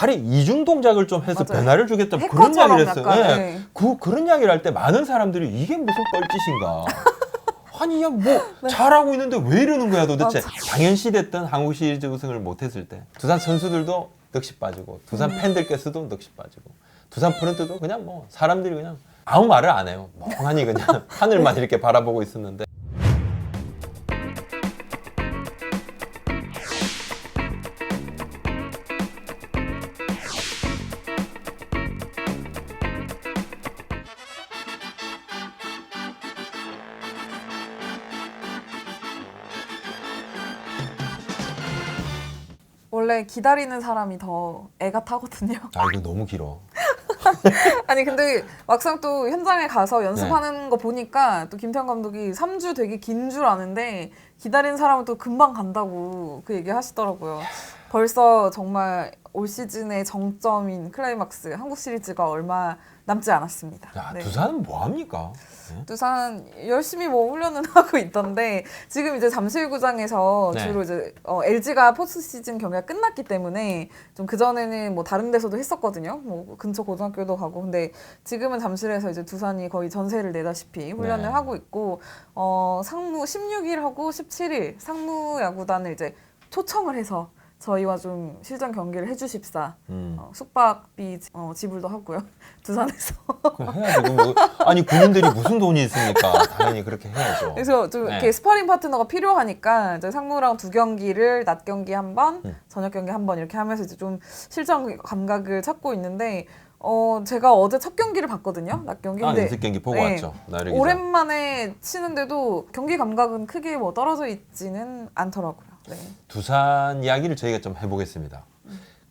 발에 이중 동작을 좀 해서 맞아요. 변화를 주겠다 그런 이야기를 했어요. 약간, 네. 네. 그런 이야기를 할 때 많은 사람들이 이게 무슨 뻘짓인가. 아니 야 뭐 잘하고 있는데 왜 이러는 거야 도대체. 당연시 됐던 한국 시리즈 우승을 못했을 때 두산 선수들도 넋이 빠지고 두산 팬들께서도 넋이 빠지고 두산 프런트도 그냥 뭐 사람들이 그냥 아무 말을 안 해요. 멍하니 그냥 하늘만 이렇게 바라보고 있었는데. 원래 기다리는 사람이 더 애가 타거든요. 아 이거 너무 길어. 아니 근데 막상 또 현장에 가서 연습하는 거 보니까 또 김태형 감독이 3주 되게 긴 줄 아는데 기다리는 사람은 또 금방 간다고 그 얘기 하시더라고요. 벌써 정말 올 시즌의 정점인 클라이막스 한국 시리즈가 얼마 남지 않았습니다. 야 네. 두산은 뭐 합니까? 네? 두산 열심히 뭐 훈련은 하고 있던데 지금 이제 잠실구장에서 네. 주로 이제 LG가 포스트 시즌 경기가 끝났기 때문에 좀 그 전에는 뭐 다른 데서도 했었거든요. 뭐 근처 고등학교도 가고 근데 지금은 잠실에서 이제 두산이 거의 전세를 내다시피 훈련을 네. 하고 있고 상무 16일하고 17일 상무 야구단을 이제 초청을 해서 저희와 좀 실전 경기를 해주십사. 숙박비 지불도 하고요. 두산에서. 해야죠. 뭐, 아니 군인들이 무슨 돈이 있습니까? 당연히 그렇게 해야죠. 그래서 좀 네. 이렇게 스파링 파트너가 필요하니까 이제 상무랑 2경기를 낮 경기 한 번, 저녁 경기 한 번 이렇게 하면서 이제 좀 실전 감각을 찾고 있는데 제가 어제 첫 경기를 봤거든요. 낮 경기. 근데 연습 경기 보고 네, 왔죠. 나를 기자. 오랜만에 치는데도 경기 감각은 크게 뭐 떨어져 있지는 않더라고요. 네. 두산 이야기를 저희가 좀 해보겠습니다.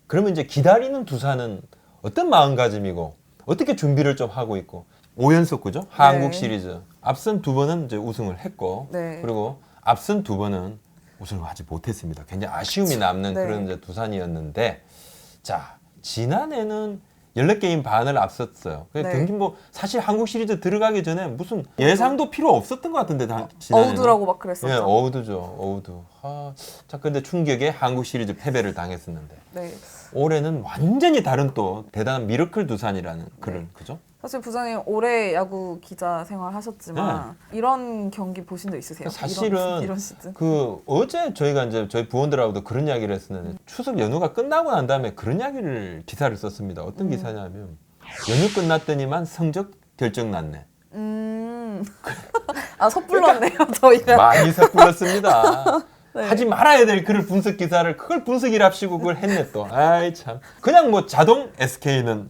그러면 이제 기다리는 두산은 어떤 마음가짐이고 어떻게 준비를 좀 하고 있고 5연속 그죠? 한국 시리즈 앞선 2번은 이제 우승을 했고 네. 그리고 앞선 2번은 우승을 하지 못했습니다. 굉장히 아쉬움이 남는 네. 그런 이제 두산이었는데 자 지난해는 14게임 반을 앞섰어요. 네. 경기 뭐 사실 한국 시리즈 들어가기 전에 무슨 예상도 필요 없었던 것 같은데 지난해는. 어우드라고 막 그랬었죠. 예, 어우드죠. 어우드. 자, 근데 충격에 한국 시리즈 패배를 당했었는데 네. 올해는 완전히 다른 또 대단한 미러클 두산이라는 그런 그죠? 사실 부장님 오래 야구 기자 생활 하셨지만 이런 경기 보신 적 있으세요? 사실은 이런 시즌? 그 어제 저희가 이제 저희 부원들하고도 그런 이야기를 했었는데 추석 연휴가 끝나고 난 다음에 그런 이야기를 기사를 썼습니다. 어떤 기사냐면 연휴 끝났더니만 성적 결정 났네. 섣불렀네요 저희가. 많이 섣불렀습니다. 네. 하지 말아야 될 그걸 분석 기사를 그걸 분석이랍시고 그걸 했네 또. 아이 참. 그냥 뭐 자동 SK는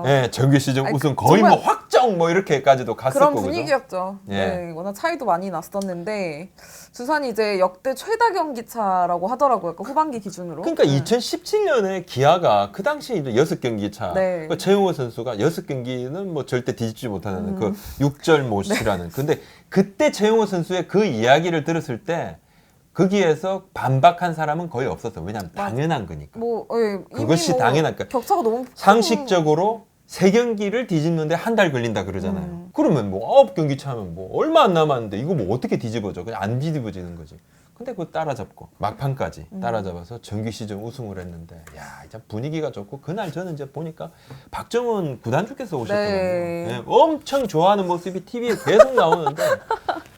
예, 정규 시즌 우승 거의 뭐 확정 뭐 이렇게까지도 갔을 그런 거고. 분위기였죠. 예. 네, 워낙 차이도 많이 났었는데 두산이 이제 역대 최다 경기차라고 하더라고요. 그 후반기 기준으로. 그러니까 2017년에 기아가 그 당시에 이제 6경기 차. 네. 그 최용호 선수가 6경기는 뭐 절대 뒤집지 못하는 그 6절 못이라는. 근데 그때 최용호 선수의 그 이야기를 들었을 때 거기에서 반박한 사람은 거의 없었어요. 왜냐하면 당연한 거니까. 뭐 이미 그것이 뭐 당연하니까. 격차가 너무 상식적으로 3경기를 뒤집는데 한 달 걸린다 그러잖아요. 그러면 뭐 9경기 차면 뭐 얼마 안 남았는데 이거 뭐 어떻게 뒤집어져? 그냥 안 뒤집어지는 거지. 근데 그거 따라잡고 막판까지 따라잡아서 정규 시즌 우승을 했는데 야, 이제 분위기가 좋고 그날 저는 이제 보니까 박정훈 구단주께서 오셨거든요. 네. 예, 엄청 좋아하는 모습이 TV에 계속 나오는데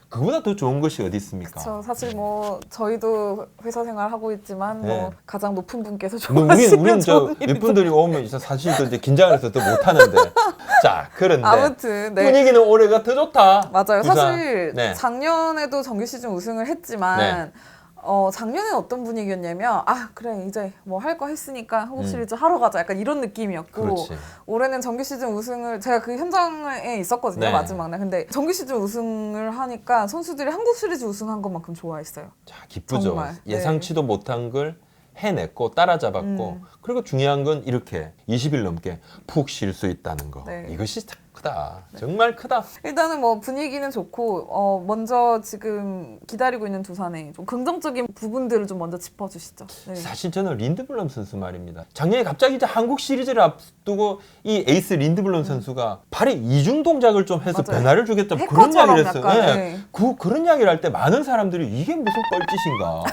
그보다 더 좋은 것이 어디 있습니까? 그렇죠. 사실 뭐 저희도 회사 생활 하고 있지만 네. 뭐 가장 높은 분께서 뭐 좋아하시면 우린 저 좋은 일이죠. 윗분들이 오면 이제 사실 또 이제 긴장을 해서 더 못하는데 자 그런데 아무튼 네. 분위기는 올해가 더 좋다. 맞아요. 두산. 사실 네. 작년에도 정규 시즌 우승을 했지만 작년엔 어떤 분위기였냐면 그래 이제 뭐 할 거 했으니까 한국 시리즈 하러 가자 약간 이런 느낌이었고 그렇지. 올해는 정규 시즌 우승을 제가 그 현장에 있었거든요. 네. 마지막 날. 근데 정규 시즌 우승을 하니까 선수들이 한국 시리즈 우승한 것만큼 좋아했어요. 자 기쁘죠. 정말. 예상치도 못한 걸 해냈고 따라잡았고 그리고 중요한 건 이렇게 20일 넘게 푹 쉴 수 있다는 거. 네. 이것이 참 크다. 정말 크다. 일단은 뭐 분위기는 좋고 먼저 지금 기다리고 있는 두산의 좀 긍정적인 부분들을 좀 먼저 짚어주시죠. 네. 사실 저는 린드블럼 선수 말입니다. 작년에 갑자기 이제 한국 시리즈를 앞두고 이 에이스 린드블럼 선수가 발에 이중 동작을 좀 해서 맞아요. 변화를 주겠다 그런 해커처럼 이야기를 했어요. 약간, 네. 네. 그런 이야기를 할 때 많은 사람들이 이게 무슨 뻘짓인가.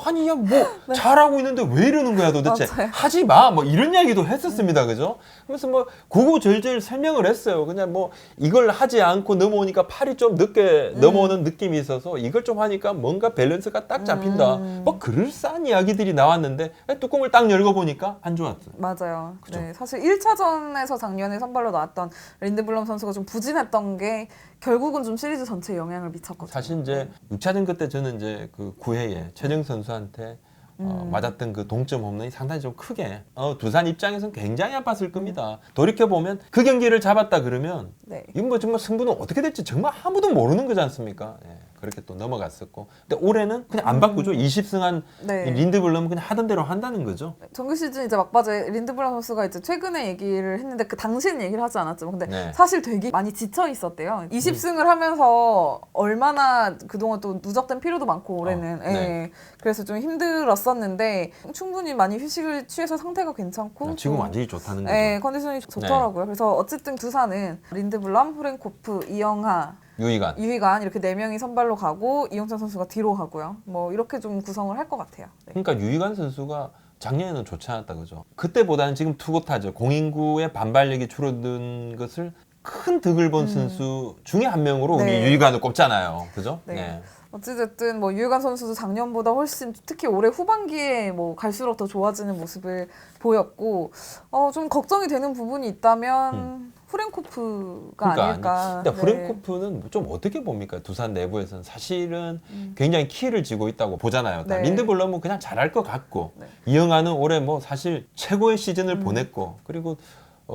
아니 야 뭐 잘하고 있는데 왜 이러는 거야 도대체. 맞아요. 하지 마. 뭐 이런 이야기도 했었습니다. 그죠? 그래서 뭐 구구절절 설명을 했어요. 그냥 뭐 이걸 하지 않고 넘어오니까 팔이 좀 늦게 넘어오는 느낌이 있어서 이걸 좀 하니까 뭔가 밸런스가 딱 잡힌다. 뭐 그럴싸한 이야기들이 나왔는데 뚜껑을 딱 열고 보니까 안 좋았어요. 맞아요. 그죠? 네, 사실 1차전에서 작년에 선발로 나왔던 린드블럼 선수가 좀 부진했던 게 결국은 좀 시리즈 전체에 영향을 미쳤거든요. 사실 이제 6차전 그때 저는 이제 그 9회에 최정 선수한테 맞았던 그 동점 홈런이 상당히 좀 크게 두산 입장에서는 굉장히 아팠을 겁니다. 돌이켜 보면 그 경기를 잡았다 그러면 네. 이건 뭐 정말 승부는 어떻게 될지 정말 아무도 모르는 거지 않습니까? 예, 그렇게 또 넘어갔었고. 근데 올해는 그냥 안 바꾸죠. 20승한 네. 린드블럼은 그냥 하던 대로 한다는 거죠. 정규 시즌 이제 막바지에 린드블럼 선수가 이제 최근에 얘기를 했는데 그 당시는 얘기를 하지 않았지만 근데 네. 사실 되게 많이 지쳐 있었대요. 20승을 하면서 얼마나 그동안 또 누적된 피로도 많고 올해는 네. 예. 그래서 좀 힘들었었는데 충분히 많이 휴식을 취해서 상태가 괜찮고 지금 또 완전히 좋다는 거죠. 예, 컨디션이 좋더라고요. 그래서 어쨌든 두산은 린드블럼, 후렌코프, 이영하, 유이간. 유희관 이렇게 4명이 선발로 가고 이용찬 선수가 뒤로 가고요. 뭐 이렇게 좀 구성을 할 것 같아요. 네. 그러니까 유이관 선수가 작년에는 좋지 않았다 그죠. 그때보다는 지금 투고타죠. 공인구의 반발력이 줄어든 것을 큰 득을 본 선수 중에 한 명으로 우리 네. 유이관을 꼽잖아요. 그죠? 네. 어찌됐든 뭐 유희관 선수도 작년보다 훨씬 특히 올해 후반기에 뭐 갈수록 더 좋아지는 모습을 보였고 좀 걱정이 되는 부분이 있다면 후렌코프가 아닐까. 근데 네. 후렌코프는 좀 어떻게 봅니까? 두산 내부에서는 사실은 굉장히 키를 쥐고 있다고 보잖아요. 네. 린드블럼은 그냥 잘할 것 같고 네. 이영하는 올해 뭐 사실 최고의 시즌을 보냈고 그리고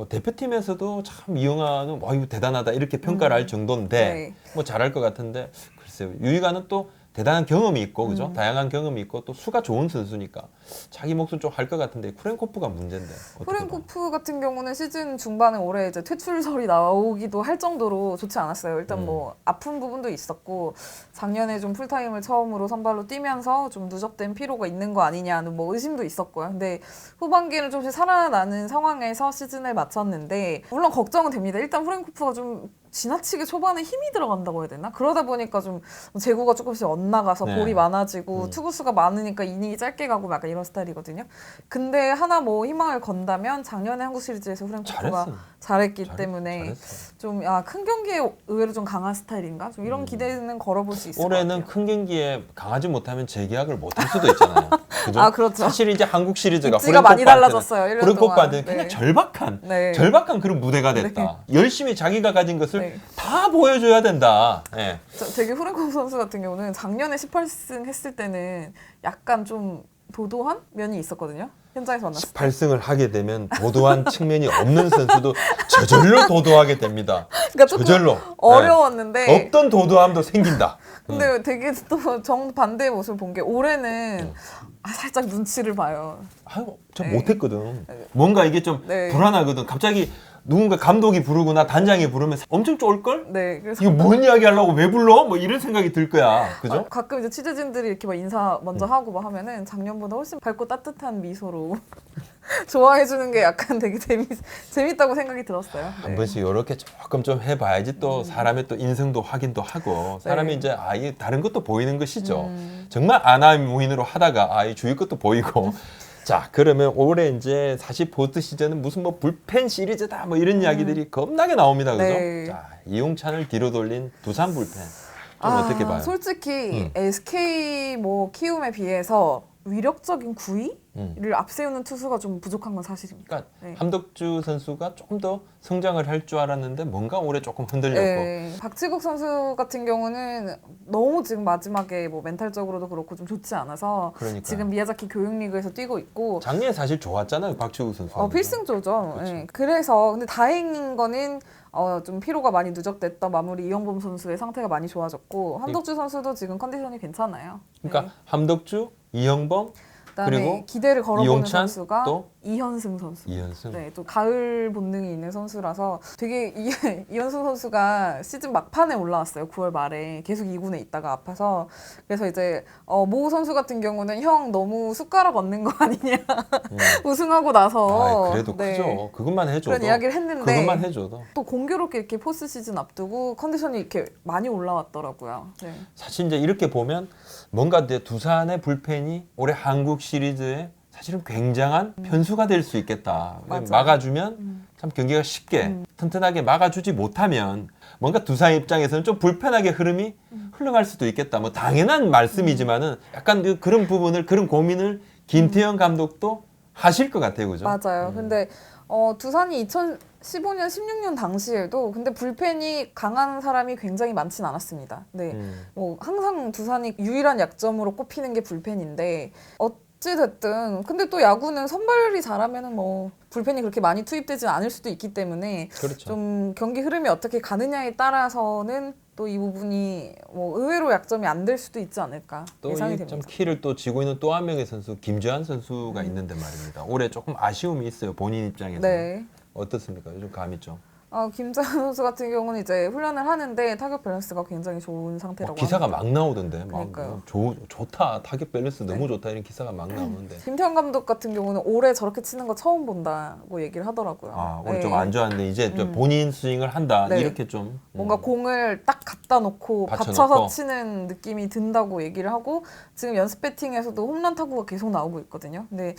대표팀에서도 참 이영하는 와 이거 대단하다 이렇게 평가를 할 정도인데 네. 뭐 잘할 것 같은데 글쎄요. 유희관은 또 대단한 경험이 있고 그죠? 다양한 경험이 있고 또 수가 좋은 선수니까 자기 몫을 좀 할 것 같은데 후렌코프가 문제인데. 어떻게 봐요? 후렌코프 같은 경우는 시즌 중반에 올해 이제 퇴출설이 나오기도 할 정도로 좋지 않았어요. 일단 뭐 아픈 부분도 있었고 작년에 좀 풀타임을 처음으로 선발로 뛰면서 좀 누적된 피로가 있는 거 아니냐는 뭐 의심도 있었고요. 근데 후반기는 조금씩 살아나는 상황에서 시즌을 마쳤는데 물론 걱정은 됩니다. 일단 후렌코프가 좀 지나치게 초반에 힘이 들어간다고 해야 되나? 그러다 보니까 좀 제구가 조금씩 엇나가서 네. 볼이 많아지고 투구수가 많으니까 이닝이 짧게 가고 약간 이런 스타일이거든요. 근데 하나 뭐 희망을 건다면 작년에 한국 시리즈에서 후렌코프가 잘했어. 잘했기 때문에 잘했어. 좀 큰 경기에 의외로 좀 강한 스타일인가? 좀 이런 기대는 걸어볼 수 있을 것 올해는 같아요. 큰 경기에 강하지 못하면 재계약을 못 할 수도 있잖아요. 그죠? 아, 그렇죠. 사실 이제 한국 시리즈가 입지가 많이 달라졌어요, 1년 후렌코프한테는 동안. 그냥 네. 절박한 네. 절박한 그런 무대가 됐다. 열심히 자기가 가진 것을 네. 다 보여줘야 된다. 예. 되게 후렌코프 선수 같은 경우는 작년에 18승 했을 때는 약간 좀 도도한 면이 있었거든요. 현장에서 만났을 때. 18승을 하게 되면 도도한 측면이 없는 선수도 저절로 도도하게 됩니다. 그러니까 조금 저절로. 어려웠는데 예. 없던 도도함도 생긴다. 근데 되게 또 정반대의 모습을 본 게 올해는 살짝 눈치를 봐요. 아유, 저 네. 못했거든. 뭔가 이게 좀 네. 불안하거든. 갑자기 누군가 감독이 부르거나 단장이 부르면 엄청 쫄걸? 네, 그래서 이거 뭔 이야기 하려고 왜 불러? 뭐 이런 생각이 들 거야. 그죠? 가끔 이제 취재진들이 이렇게 막 인사 먼저 하고 막 하면은 작년보다 훨씬 밝고 따뜻한 미소로 좋아해 주는 게 약간 되게 재밌다고 생각이 들었어요. 한 네. 번씩 이렇게 조금 좀 해봐야지 또 사람의 또 인성도 확인도 하고 사람이 네. 이제 아예 다른 것도 보이는 것이죠. 정말 아나무인으로 하다가 아예 주위 것도 보이고. 자, 그러면 올해 이제 사실 포스트 시즌은 무슨 뭐 불펜 시리즈다 뭐 이런 이야기들이 겁나게 나옵니다. 그죠? 네. 자, 이용찬을 뒤로 돌린 두산 불펜. 좀 어떻게 봐요? 솔직히 SK 뭐 키움에 비해서 위력적인 구위를 앞세우는 투수가 좀 부족한 건 사실입니다. 그러니까 네. 함덕주 선수가 조금 더 성장을 할 줄 알았는데 뭔가 올해 조금 흔들렸고. 네. 박지국 선수 같은 경우는 너무 지금 마지막에 뭐 멘탈적으로도 그렇고 좀 좋지 않아서 그러니까요. 지금 미야자키 교육리그에서 뛰고 있고 작년에 사실 좋았잖아요, 박주우 선수. 필승조죠. 그렇죠. 네. 그래서 근데 다행인 거는 좀 피로가 많이 누적됐던 마무리 이영범 선수의 상태가 많이 좋아졌고 함덕주 선수도 지금 컨디션이 괜찮아요. 그러니까 함덕주, 이영범, 그다음에 그리고 기대를 걸어보는 이용찬 선수가 또 이현승 선수. 이현승. 네, 또 가을 본능이 있는 선수라서 되게 이현승 선수가 시즌 막판에 올라왔어요. 9월 말에 계속 2군에 있다가 아파서 그래서 이제 모 선수 같은 경우는 형 너무 숟가락 얹는 거 아니냐 우승하고 나서 아, 그래도 네, 크죠. 그것만 해줘도. 그런 이야기를 했는데 그것만 해줘도. 또 공교롭게 이렇게 포스트 시즌 앞두고 컨디션이 이렇게 많이 올라왔더라고요. 네. 사실 이제 이렇게 보면 뭔가 이제 두산의 불펜이 올해 한국 시리즈에 사실은 굉장한 변수가 될 수 있겠다. 맞아. 막아주면 참 경기가 쉽게 튼튼하게 막아주지 못하면 뭔가 두산 입장에서는 좀 불편하게 흐름이 흘러갈 수도 있겠다. 뭐 당연한 말씀이지만은 약간 그런 부분을 그런 고민을 김태형 감독도 하실 것 같아요, 그죠? 맞아요. 근데 두산이 2015년, 16년 당시에도 근데 불펜이 강한 사람이 굉장히 많진 않았습니다. 네, 뭐 항상 두산이 유일한 약점으로 꼽히는 게 불펜인데 어찌됐든 근데 또 야구는 선발이 잘하면은 뭐 불펜이 그렇게 많이 투입되지 않을 수도 있기 때문에 그렇죠. 좀 경기 흐름이 어떻게 가느냐에 따라서는 또 이 부분이 뭐 의외로 약점이 안 될 수도 있지 않을까 예상이 또좀 됩니다. 키를 또 쥐고 있는 또 한 명의 선수 김주환 선수가 있는데 말입니다. 올해 조금 아쉬움이 있어요, 본인 입장에서. 네. 어떻습니까? 요즘 감이 좀. 김재환 선수 같은 경우는 이제 훈련을 하는데 타격 밸런스가 굉장히 좋은 상태라고 기사가 합니다. 막 나오던데. 그러니까요. 좋다. 타격 밸런스 너무 좋다. 이런 기사가 막 나오는데. 김태형 감독 같은 경우는 올해 저렇게 치는 거 처음 본다고 얘기를 하더라고요. 아, 오늘 네. 좀 안 좋았는데 이제 또 본인 스윙을 한다. 네. 이렇게 좀. 뭔가 공을 딱 갖다 놓고 받쳐놓고. 받쳐서 치는 느낌이 든다고 얘기를 하고 지금 연습 배팅에서도 홈런 타구가 계속 나오고 있거든요. 근데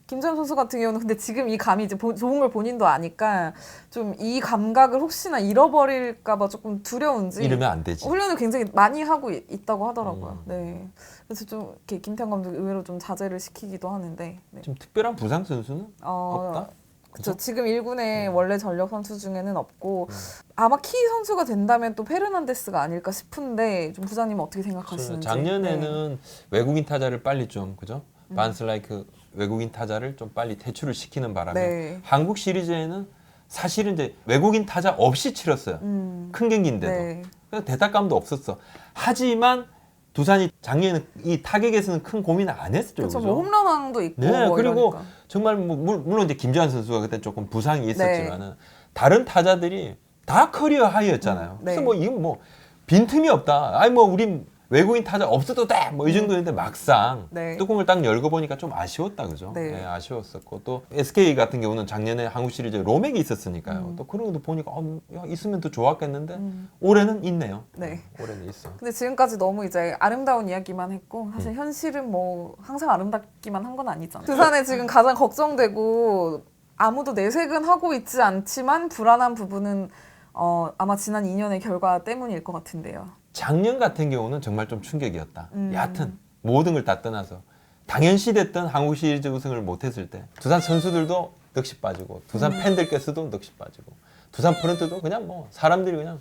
김재현 선수 같은 경우는 근데 지금 이 감이 이제 좋은 걸 본인도 아니까 좀 이 감각을 혹시나 잃어버릴까봐 조금 두려운지 이러면 안 되지. 훈련을 굉장히 많이 하고 있다고 하더라고요. 네, 그래서 좀 이렇게 김태형 감독 의외로 좀 자제를 시키기도 하는데. 네. 좀 특별한 부상 선수는 없다? 그렇죠. 지금 1군에 원래 전력 선수 중에는 없고 아마 키 선수가 된다면 또 페르난데스가 아닐까 싶은데 좀 부장님은 어떻게 생각하시는지. 작년에는 외국인 타자를 빨리 좀 그죠? 반슬라이크 외국인 타자를 좀 빨리 퇴출을 시키는 바람에 네. 한국 시리즈에는 사실은 이제 외국인 타자 없이 치렀어요. 큰 경기인데도. 네. 그래서 대타감도 없었어. 하지만 두산이 작년에는 이 타격에서는 큰 고민을 안 했었죠. 그렇죠. 그죠? 뭐 홈런왕도 있고. 네, 뭐 그리고 이러니까. 정말 뭐 물론 이제 김주환 선수가 그때 조금 부상이 있었지만은 다른 타자들이 다 커리어 하이였잖아요. 네. 그래서 뭐 이건 뭐 빈틈이 없다. 아니 뭐 우리 외국인 타자 없어도 돼. 뭐 이 정도였는데 막상 네. 뚜껑을 딱 열고 보니까 좀 아쉬웠다, 그죠? 네. 네, 아쉬웠었고 또 SK 같은 경우는 작년에 한국 시리즈 로맥이 있었으니까요. 또 그런 것도 보니까 야, 있으면 더 좋았겠는데 올해는 있네요. 네. 올해는 있어. 근데 지금까지 너무 이제 아름다운 이야기만 했고 사실 현실은 뭐 항상 아름답기만 한 건 아니잖아요. 두산에 지금 가장 걱정되고 아무도 내색은 하고 있지 않지만 불안한 부분은 아마 지난 2년의 결과 때문일 것 같은데요. 작년 같은 경우는 정말 좀 충격이었다. 여하튼 모든 걸 다 떠나서 당연시 됐던 한국 시리즈 우승을 못했을 때 두산 선수들도 넋이 빠지고 두산 팬들께서도 넋이 빠지고 두산 프런트도 그냥 뭐 사람들이 그냥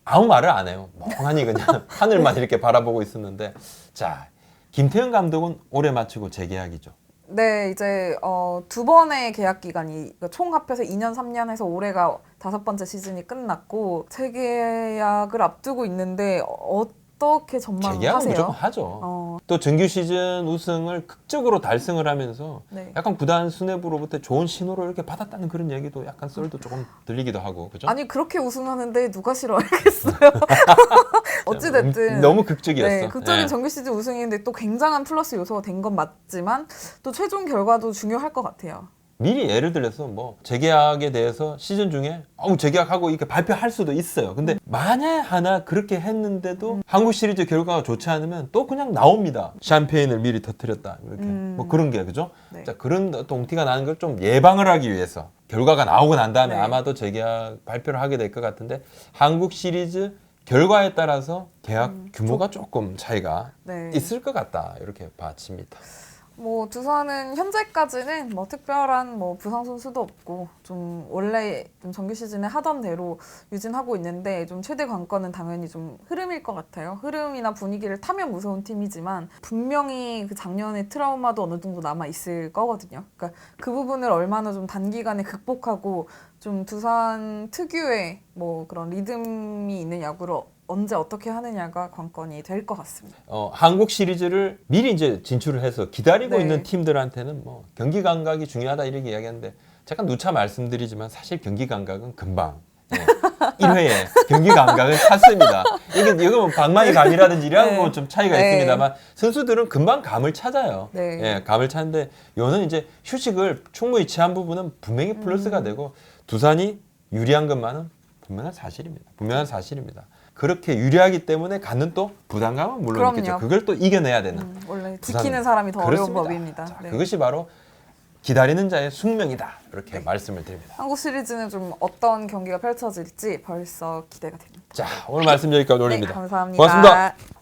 아무 말을 안 해요. 멍하니 그냥 하늘만 이렇게 바라보고 있었는데 자 김태형 감독은 올해 마치고 재계약이죠. 네, 이제 두 번의 계약 기간이 총 합해서 2년, 3년 해서 올해가 5번째 시즌이 끝났고 재계약을 앞두고 있는데 어떻게 재계약은 전망하세요? 무조건 하죠. 또 정규 시즌 우승을 극적으로 달성을 하면서 네. 약간 구단 수뇌부로부터 좋은 신호를 이렇게 받았다는 그런 얘기도 약간 썰도 조금 들리기도 하고 그죠? 아니 그렇게 우승하는데 누가 싫어하겠어요? 어찌됐든 너무 극적이었어. 네, 극적인 예. 정규 시즌 우승인데 또 굉장한 플러스 요소가 된 건 맞지만 또 최종 결과도 중요할 것 같아요. 미리 예를 들어서 뭐 재계약에 대해서 시즌 중에 재계약하고 이렇게 발표할 수도 있어요. 근데 만약 하나 그렇게 했는데도 한국 시리즈 결과가 좋지 않으면 또 그냥 나옵니다. 샴페인을 미리 터뜨렸다 이렇게 뭐 그런 게 그죠? 네. 자, 그런 똥티가 나는 걸 좀 예방을 하기 위해서 결과가 나오고 난 다음에 네. 아마도 재계약 발표를 하게 될 것 같은데 한국 시리즈 결과에 따라서 계약 규모가 조금 차이가 네. 있을 것 같다 이렇게 봐집니다. 뭐 두산은 현재까지는 뭐 특별한 뭐 부상 선수도 없고 좀 원래 좀 정규 시즌에 하던 대로 유진하고 있는데 좀 최대 관건은 당연히 좀 흐름일 것 같아요. 흐름이나 분위기를 타면 무서운 팀이지만 분명히 그 작년의 트라우마도 어느 정도 남아 있을 거거든요. 그러니까 그 부분을 얼마나 좀 단기간에 극복하고 좀 두산 특유의 뭐 그런 리듬이 있는 야구를 언제 어떻게 하느냐가 관건이 될 것 같습니다. 한국 시리즈를 미리 이제 진출을 해서 기다리고 네. 있는 팀들한테는 뭐 경기 감각이 중요하다 이렇게 이야기하는데 잠깐 누차 말씀드리지만 사실 경기 감각은 금방 1회에 경기 감각은 찼습니다. 이게 뭐 방망이 감이라든지 이런 네. 뭐 좀 차이가 네. 있습니다만 선수들은 금방 감을 찾아요. 네. 예, 감을 찾는데 요는 이제 휴식을 충분히 취한 부분은 분명히 플러스가 되고 두산이 유리한 것만은 분명한 사실입니다. 그렇게 유리하기 때문에 갖는 또 부담감은 물론 그럼요. 있겠죠. 그걸 또 이겨내야 되는. 원래 두산은 지키는 사람이 더 그렇습니다. 어려운 법입니다. 자, 네. 그것이 바로 기다리는 자의 숙명이다. 이렇게 말씀을 드립니다. 한국 시리즈는 좀 어떤 경기가 펼쳐질지 벌써 기대가 됩니다. 자, 오늘 말씀 여기까지 올립니다. 네, 감사합니다. 고맙습니다.